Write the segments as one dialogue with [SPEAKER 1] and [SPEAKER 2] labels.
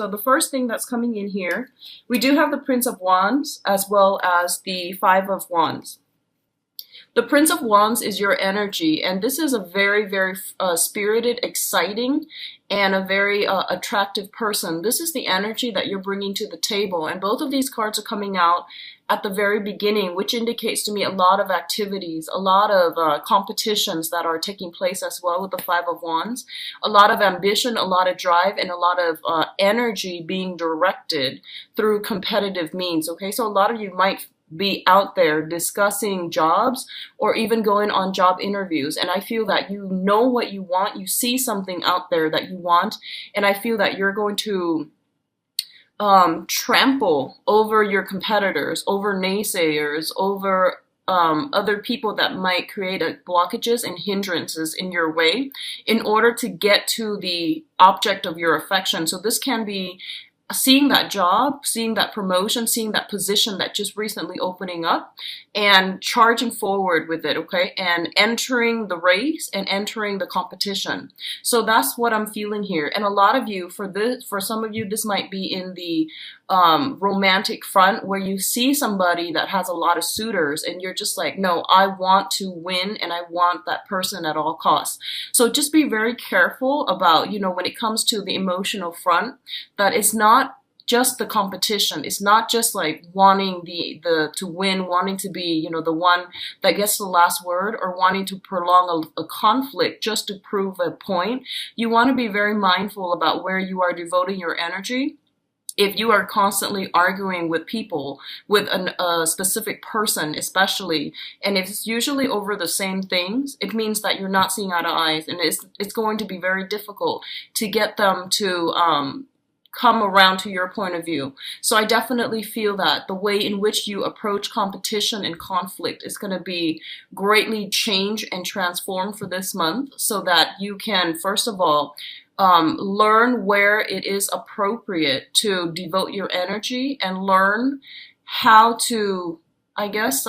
[SPEAKER 1] So the first thing that's coming in here, we do have the Prince of Wands as well as the Five of Wands. The Prince of Wands is your energy, and this is a very, very spirited, exciting, and a very attractive person. This is the energy that you're bringing to the table, and both of these cards are coming out at the very beginning, which indicates to me a lot of activities, a lot of competitions that are taking place as well with the Five of Wands, a lot of ambition, a lot of drive, and a lot of energy being directed through competitive means, okay? So a lot of you might be out there discussing jobs or even going on job interviews, and I feel that you know what you want, you see something out there that you want, and I feel that you're going to trample over your competitors, over naysayers, over other people that might create blockages and hindrances in your way in order to get to the object of your affection. So this can be seeing that job, seeing that promotion, seeing that position that just recently opening up and charging forward with it, okay? And entering the race and entering the competition. So that's what I'm feeling here. And a lot of you, for some of you, this might be in the romantic front where you see somebody that has a lot of suitors and you're just like, no, I want to win and I want that person at all costs. So just be very careful about, when it comes to the emotional front, that it's not just the competition. It's not just like wanting to win, wanting to be, the one that gets the last word, or wanting to prolong a conflict just to prove a point. You want to be very mindful about where you are devoting your energy. If you are constantly arguing with people, with a specific person especially, and if it's usually over the same things, it means that you're not seeing eye to eye, and it's going to be very difficult to get them to come around to your point of view. So I definitely feel that the way in which you approach competition and conflict is going to be greatly changed and transformed for this month, so that you can, first of all, learn where it is appropriate to devote your energy and learn how to, I guess,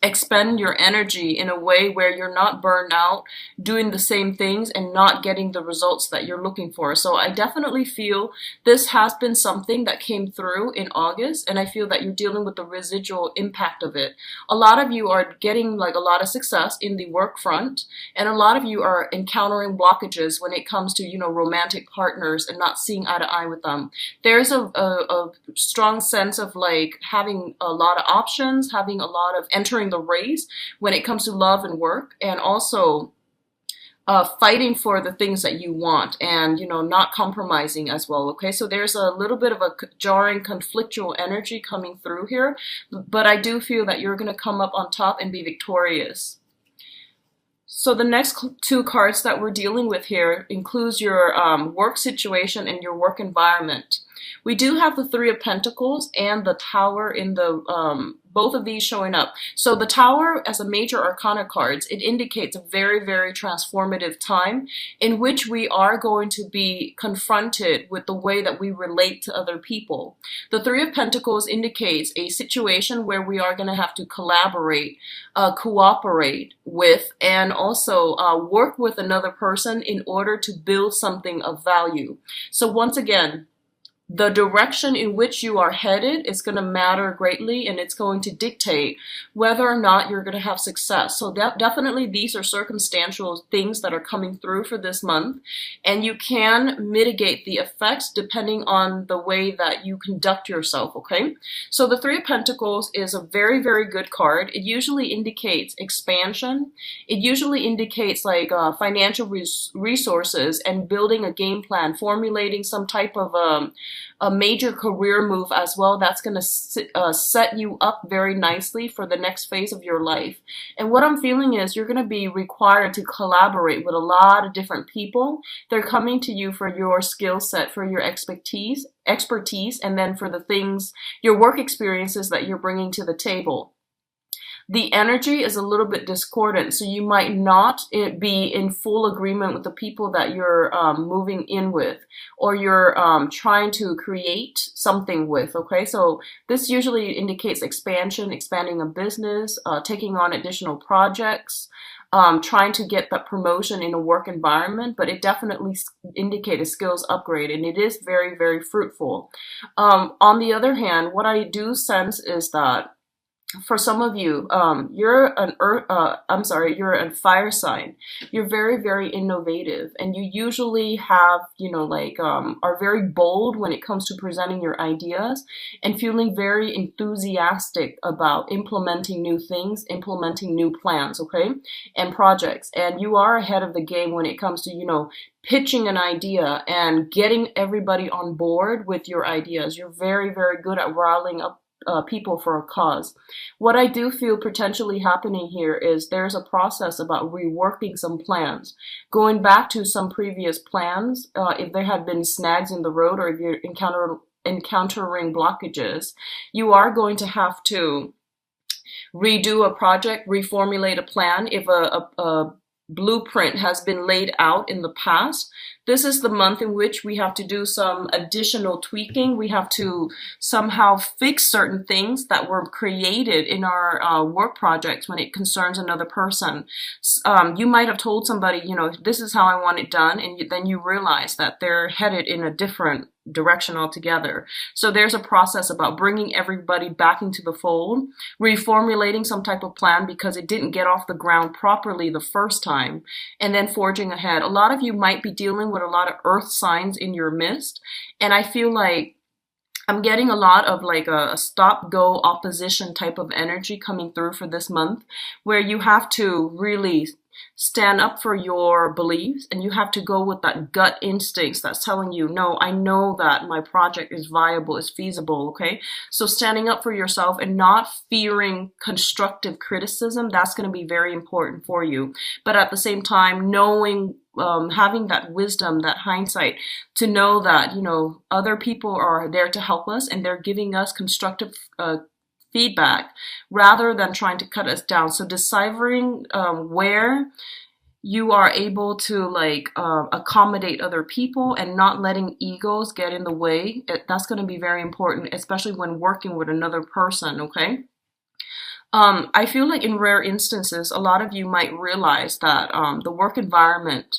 [SPEAKER 1] expend your energy in a way where you're not burned out doing the same things and not getting the results that you're looking for. So I definitely feel this has been something that came through in August, and I feel that you're dealing with the residual impact of it. A lot of you are getting like a lot of success in the work front, and a lot of you are encountering blockages when it comes to, romantic partners and not seeing eye to eye with them. There's a strong sense of like having a lot of options, having a lot of entering the race when it comes to love and work, and also fighting for the things that you want, and not compromising as well, okay? So there's a little bit of a jarring, conflictual energy coming through here, but I do feel that you're going to come up on top and be victorious. So the next two cards that we're dealing with here includes your work situation and your work environment. We do have the Three of Pentacles and the Tower in the both of these showing up. So the Tower, as a major arcana cards, it indicates a very, very transformative time in which we are going to be confronted with the way that we relate to other people. The Three of Pentacles indicates a situation where we are going to have to collaborate, cooperate with, and also work with another person in order to build something of value. So once again, the direction in which you are headed is going to matter greatly, and it's going to dictate whether or not you're going to have success. So definitely these are circumstantial things that are coming through for this month, and you can mitigate the effects depending on the way that you conduct yourself, okay? So the Three of Pentacles is a very, very good card. It usually indicates expansion. It usually indicates like financial resources and building a game plan, formulating some type of a major career move as well that's going to set you up very nicely for the next phase of your life. And what I'm feeling is you're going to be required to collaborate with a lot of different people. They're coming to you for your skill set, for your expertise, and then for the things, your work experiences that you're bringing to the table. The energy is a little bit discordant, so you might not be in full agreement with the people that you're moving in with, or you're trying to create something with, okay? So this usually indicates expansion, expanding a business, taking on additional projects, trying to get that promotion in a work environment, but it definitely indicates a skills upgrade, and it is very, very fruitful. On the other hand, what I do sense is that for some of you, you're an earth, you're a fire sign. You're very, very innovative, and you usually have, are very bold when it comes to presenting your ideas and feeling very enthusiastic about implementing new things, implementing new plans, okay, and projects. And you are ahead of the game when it comes to, pitching an idea and getting everybody on board with your ideas. You're very, very good at riling up people for a cause. What I do feel potentially happening here is there's a process about reworking some plans, going back to some previous plans, if there have been snags in the road or if you're encountering blockages, you are going to have to redo a project, reformulate a plan. If a blueprint has been laid out in the past, this is the month in which we have to do some additional tweaking. We have to somehow fix certain things that were created in our work projects when it concerns another person. You might have told somebody, this is how I want it done, and then you realize that they're headed in a different direction altogether. So there's a process about bringing everybody back into the fold, reformulating some type of plan because it didn't get off the ground properly the first time, and then forging ahead. A lot of you might be dealing with a lot of earth signs in your midst, and I feel like I'm getting a lot of like a stop-go opposition type of energy coming through for this month, where you have to really stand up for your beliefs, and you have to go with that gut instincts that's telling you, no, I know that my project is viable, is feasible, okay? So standing up for yourself and not fearing constructive criticism, that's going to be very important for you. But at the same time, knowing, having that wisdom, that hindsight to know that, other people are there to help us and they're giving us constructive feedback rather than trying to cut us down. So deciphering where you are able to accommodate other people and not letting egos get in the way, that's going to be very important, especially when working with another person, okay? I feel like in rare instances, a lot of you might realize that the work environment,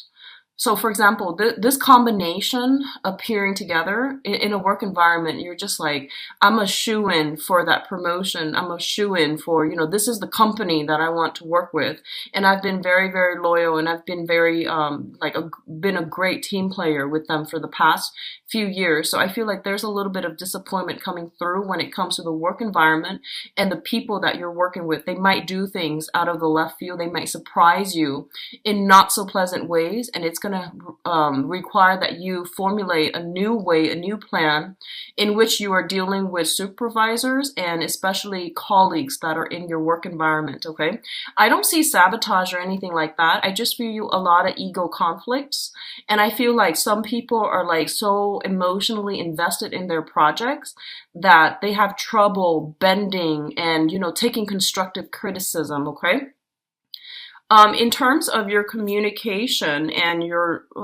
[SPEAKER 1] so for example, this combination appearing together in a work environment, you're just like, I'm a shoe-in for that promotion. I'm a shoe-in for, this is the company that I want to work with. And I've been very, very loyal, and I've been very, been a great team player with them for the past few years. So I feel like there's a little bit of disappointment coming through when it comes to the work environment and the people that you're working with. They might do things out of the left field. They might surprise you in not so pleasant ways, and it's going to require that you formulate a new way, a new plan in which you are dealing with supervisors and especially colleagues that are in your work environment, okay? I don't see sabotage or anything like that. I just feel a lot of ego conflicts, and I feel like some people are like so emotionally invested in their projects that they have trouble bending and, taking constructive criticism, okay? In terms of your communication and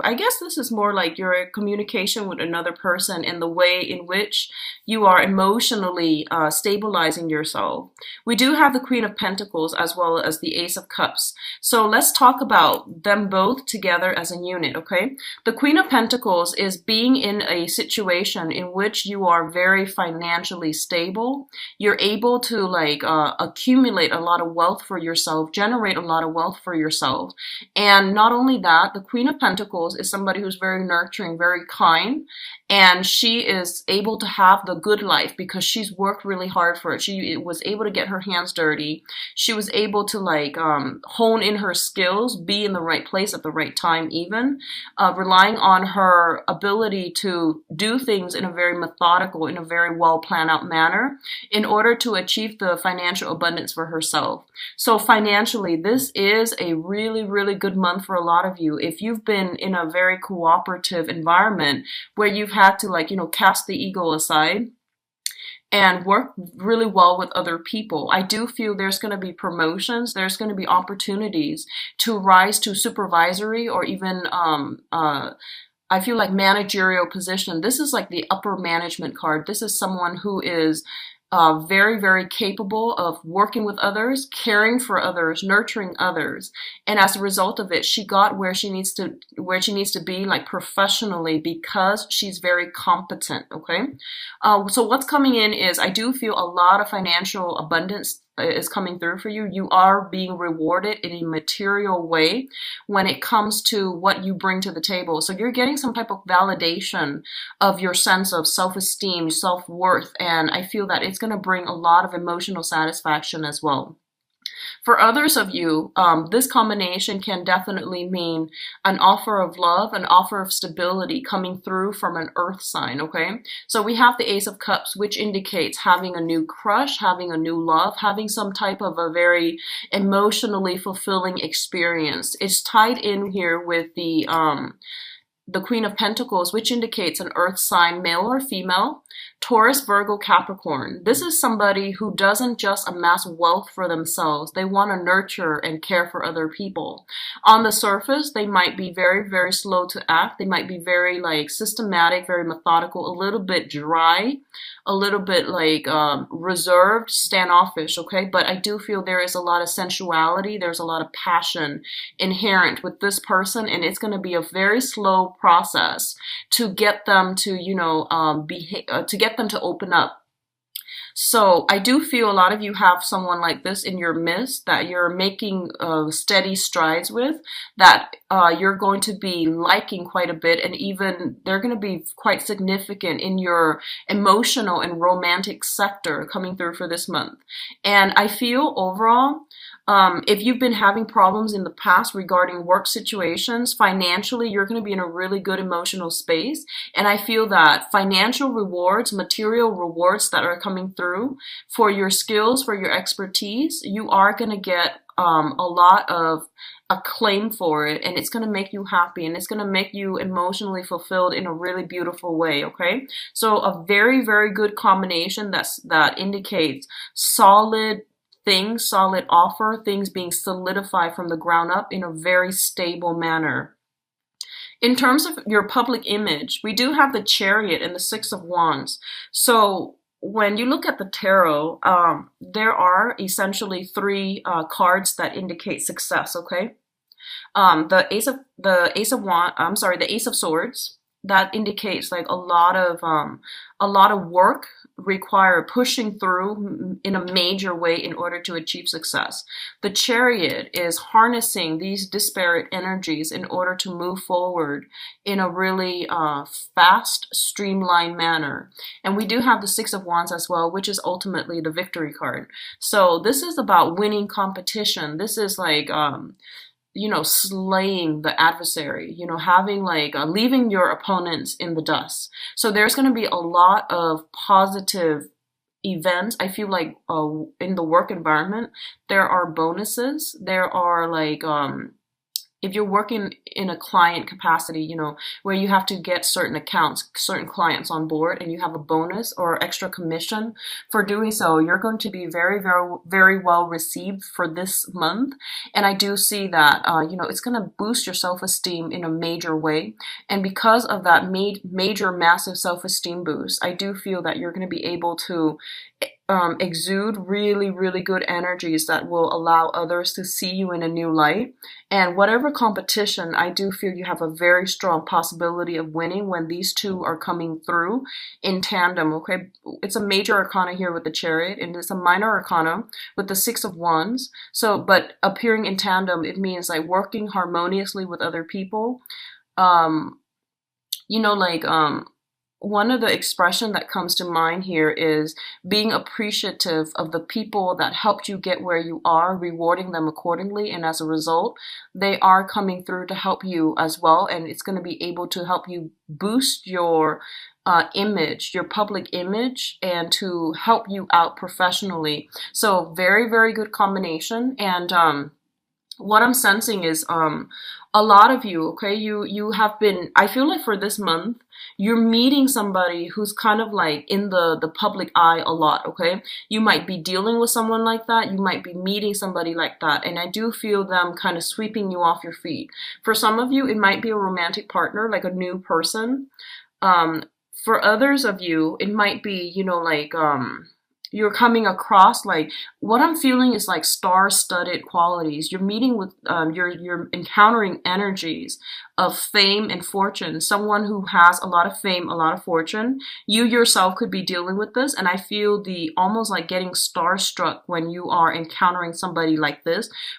[SPEAKER 1] I guess this is more like your communication with another person and the way in which you are emotionally stabilizing yourself. We do have the Queen of Pentacles as well as the Ace of Cups. So let's talk about them both together as a unit, okay? The Queen of Pentacles is being in a situation in which you are very financially stable. You're able to accumulate a lot of wealth for yourself, generate a lot of wealth for yourself. And not only that, the Queen of Pentacles is somebody who's very nurturing, very kind, and she is able to have the good life because she's worked really hard for it. She was able to get her hands dirty. She was able to hone in her skills, be in the right place at the right time even, relying on her ability to do things in a very methodical, in a very well planned out manner in order to achieve the financial abundance for herself. So financially, this is a really, really good month for a lot of you. If you've been in a very cooperative environment where you've had to cast the ego aside and work really well with other people, I do feel there's going to be promotions, there's going to be opportunities to rise to supervisory or even I feel like managerial position. This is like the upper management card. This is someone who is very, very capable of working with others, caring for others, nurturing others. And as a result of it, she got where she needs to be, like professionally, because she's very competent. Okay. So what's coming in is I do feel a lot of financial abundance is coming through for you. You are being rewarded in a material way when it comes to what you bring to the table. So you're getting some type of validation of your sense of self-esteem, self-worth, and I feel that it's going to bring a lot of emotional satisfaction as well. For others of you, this combination can definitely mean an offer of love, an offer of stability coming through from an earth sign, okay? So we have the Ace of Cups, which indicates having a new crush, having a new love, having some type of a very emotionally fulfilling experience. It's tied in here with the Queen of Pentacles, which indicates an earth sign, male or female, Taurus, Virgo, Capricorn. This is somebody who doesn't just amass wealth for themselves. They want to nurture and care for other people. On the surface, they might be very, very slow to act. They might be very like systematic, very methodical, a little bit dry, a little bit like reserved, standoffish, okay? But I do feel there is a lot of sensuality. There's a lot of passion inherent with this person, and it's going to be a very slow process to get them to, to get them to open up. So I do feel a lot of you have someone like this in your midst that you're making steady strides with, that you're going to be liking quite a bit, and even they're going to be quite significant in your emotional and romantic sector coming through for this month. And I feel overall, if you've been having problems in the past regarding work situations, financially, you're going to be in a really good emotional space. And I feel that financial rewards, material rewards that are coming through for your skills, for your expertise, you are going to get a lot of acclaim for it, and it's going to make you happy, and it's going to make you emotionally fulfilled in a really beautiful way, okay? So a very, very good combination that indicates solid things, solid offer, things being solidified from the ground up in a very stable manner. In terms of your public image, we do have the Chariot and the Six of Wands. So when you look at the tarot, there are essentially three cards that indicate success, okay? The Ace of Swords, that indicates like a lot of work required pushing through in a major way in order to achieve success. The Chariot is harnessing these disparate energies in order to move forward in a really fast, streamlined manner. And we do have the Six of Wands as well, which is ultimately the victory card. So this is about winning competition. This is like slaying the adversary, having like leaving your opponents in the dust. So there's going to be a lot of positive events. I feel like in the work environment, there are bonuses. There are like, if you're working in a client capacity, where you have to get certain accounts, certain clients on board, and you have a bonus or extra commission for doing so, you're going to be very, very, very well received for this month. And I do see that, it's going to boost your self-esteem in a major way. And because of that major, massive self-esteem boost, I do feel that you're going to be able to exude really, really good energies that will allow others to see you in a new light. And whatever competition, I do feel you have a very strong possibility of winning when these two are coming through in tandem, okay? It's a major arcana here with the Chariot, and it's a minor arcana with the Six of Wands. So, but appearing in tandem, it means like working harmoniously with other people. One of the expression that comes to mind here is being appreciative of the people that helped you get where you are, rewarding them accordingly, and as a result, they are coming through to help you as well, and it's going to be able to help you boost your image, your public image, and to help you out professionally. So very, very good combination. And what I'm sensing is a lot of you, okay, you have been, I feel like for this month, you're meeting somebody who's kind of like in the public eye a lot, okay? You might be dealing with someone like that. You might be meeting somebody like that. And I do feel them kind of sweeping you off your feet. For some of you, it might be a romantic partner, like a new person. For others of you, it might be, you're coming across like what I'm feeling is like star-studded qualities. You're meeting with you're encountering energies of fame and fortune. Someone who has a lot of fame, a lot of fortune. You yourself could be dealing with this, and I feel the almost like getting starstruck when you are encountering somebody like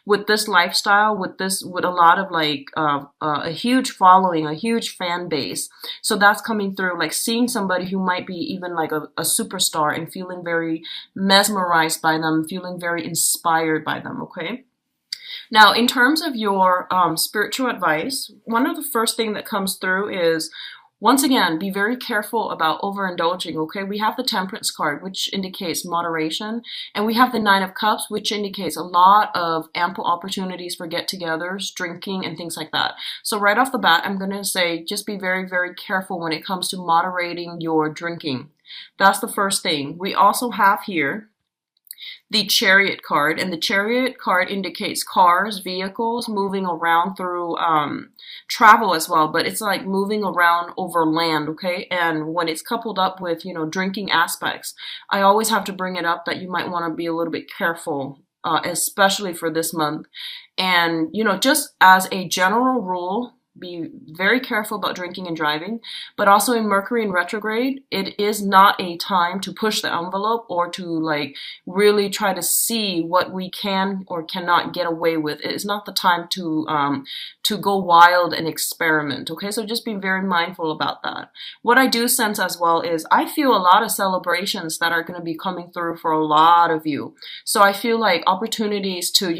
[SPEAKER 1] with this lifestyle, with a lot of like a huge following, a huge fan base. So that's coming through, like seeing somebody who might be even like a superstar and feeling very mesmerized by them, feeling very inspired by them, okay? Now, in terms of your spiritual advice, one of the first thing that comes through is, once again, be very careful about overindulging, okay? We have the Temperance card, which indicates moderation, and we have the Nine of Cups, which indicates a lot of ample opportunities for get-togethers, drinking, and things like that. So right off the bat, I'm going to say just be very, very careful when it comes to moderating your drinking. That's the first thing. We also have here the Chariot card, and the Chariot card indicates cars, vehicles moving around through travel as well, but it's like moving around over land, okay? And when it's coupled up with, drinking aspects, I always have to bring it up that you might want to be a little bit careful, especially for this month. And, just as a general rule, be very careful about drinking and driving, but also in Mercury in retrograde, it is not a time to push the envelope or to like really try to see what we can or cannot get away with. It is not the time to go wild and experiment. Okay, so just be very mindful about that. What I do sense as well is I feel a lot of celebrations that are going to be coming through for a lot of you. So I feel like opportunities to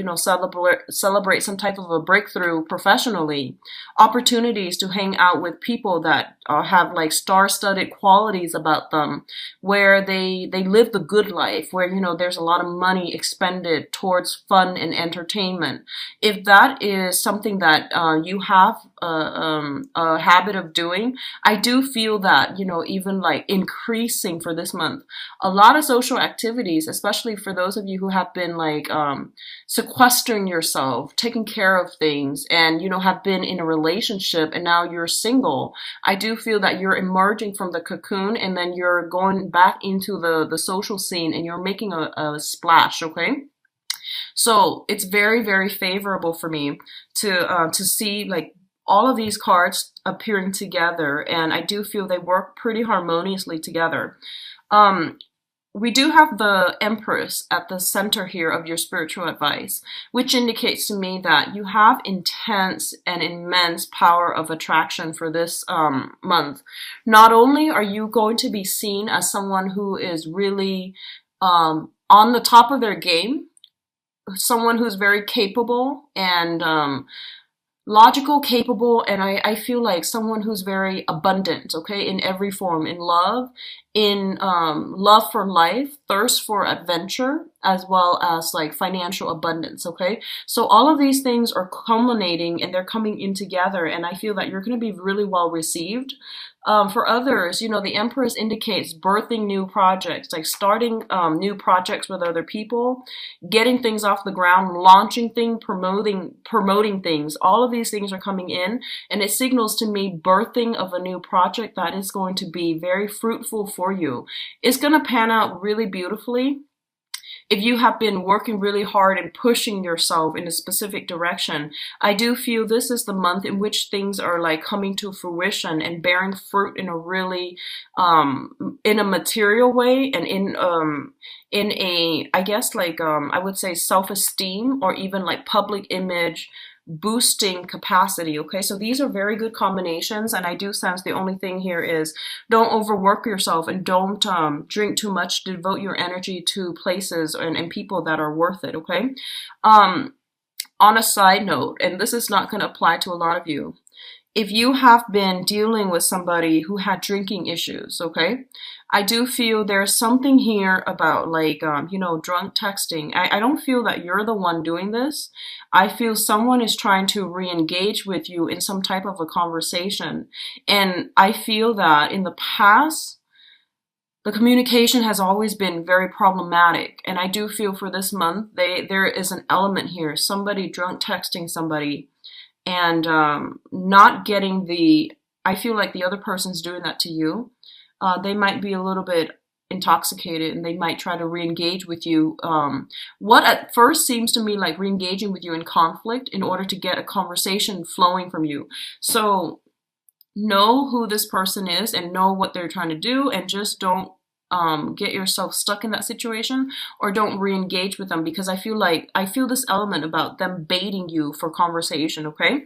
[SPEAKER 1] celebrate some type of a breakthrough professionally, opportunities to hang out with people that have like star-studded qualities about them, where they live the good life, where there's a lot of money expended towards fun and entertainment. If that is something that you have a habit of doing, I do feel that even like increasing for this month. A lot of social activities, especially for those of you who have been like sequestering yourself, taking care of things, and have been in a relationship and now you're single. I do feel that you're emerging from the cocoon and then you're going back into the social scene and you're making a splash, okay? So it's very, very favorable for me to see like all of these cards appearing together, and I do feel they work pretty harmoniously together. We do have the Empress at the center here of your spiritual advice, which indicates to me that you have intense and immense power of attraction for this month. Not only are you going to be seen as someone who is really on the top of their game, someone who's very capable and logical, capable, and I feel like someone who's very abundant, okay, in every form, in love for life, thirst for adventure, as well as like financial abundance, okay? So all of these things are culminating and they're coming in together, and I feel that you're going to be really well received. For others, the Empress indicates birthing new projects, like starting new projects with other people, getting things off the ground, launching things, promoting things. All of these things are coming in, and it signals to me birthing of a new project that is going to be very fruitful for you. It's going to pan out really beautifully. If you have been working really hard and pushing yourself in a specific direction, I do feel this is the month in which things are like coming to fruition and bearing fruit in a really, in a material way, and in a, I guess like, I would say self-esteem or even like public image boosting capacity. Okay, so these are very good combinations, and I do sense the only thing here is don't overwork yourself and don't drink too much. Devote your energy to places and people that are worth it. Okay. On a side note, and this is not going to apply to a lot of you, if you have been dealing with somebody who had drinking issues, okay, I do feel there's something here about like, drunk texting. I don't feel that you're the one doing this. I feel someone is trying to re-engage with you in some type of a conversation. And I feel that in the past, the communication has always been very problematic. And I do feel for this month, there is an element here, somebody drunk texting somebody and not getting I feel like the other person's doing that to you. They might be a little bit intoxicated, and they might try to re-engage with you. What at first seems to me like re-engaging with you in conflict in order to get a conversation flowing from you. So know who this person is and know what they're trying to do, and just don't get yourself stuck in that situation, or don't re-engage with them, because I feel this element about them baiting you for conversation. Okay,